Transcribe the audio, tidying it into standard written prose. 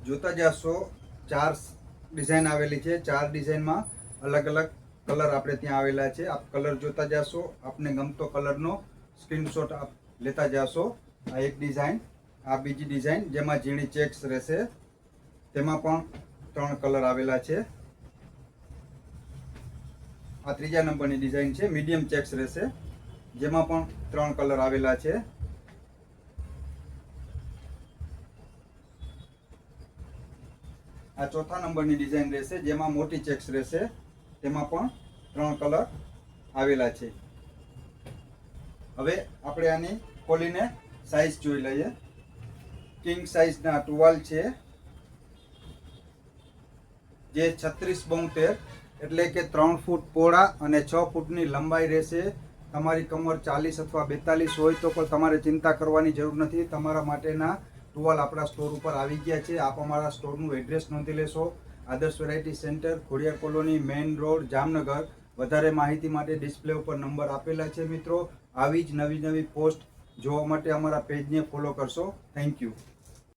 જોતા જશો 4 ડિઝાઇન આવેલી છે। 4 ડિઝાઇનમાં અલગ અલગ કલર આપણે ત્યાં આવેલા છે। આપ કલર જોતા જશો, આપને ગમતો કલરનો સ્ક્રીનશોટ આપ લેતા જશો। આ એક ડિઝાઇન, આ બીજી ડિઝાઇન જેમાં ઝીણી ચેક્સ રહેશે, તેમાં પણ 3 કલર આવેલા છે। આ ત્રીજા નંબરની ડિઝાઇન છે, મીડિયમ ચેક્સ રહેશે, જેમાં પણ 3 કલર આવેલા છે। આ ચોથા નંબરની ડિઝાઇન રહેશે, જેમાં મોટી ચેક્સ રહેશે, તેમાં પણ 3 કલર આવેલા છે। હવે આપણે આની ખોલીને સાઈઝ જોઈ લઈએ। કિંગ સાઈઝના ટુવાલ છે, જે 36-72 એટલે કે 3 ફૂટ પહોળા અને 6 ફૂટની લંબાઈ રહેશે। તમારી કમર 40 અથવા 42 હોય તો પણ તમારે ચિંતા કરવાની જરૂર નથી। તમારા માટેના ટુવાલ આપણા સ્ટોર ઉપર આવી ગયા છે। આપ અમારા સ્ટોરનું એડ્રેસ નોંધી લેશો। આદર્શ variety centre, Khodiyar colony, main road, Jamnagar. વધારે માહિતી માટે ડિસ્પ્લે ઉપર નંબર આપેલા છે। મિત્રો, આવી જ નવી પોસ્ટ જોવા માટે અમારા પેજને ફોલો કરશો। Thank you.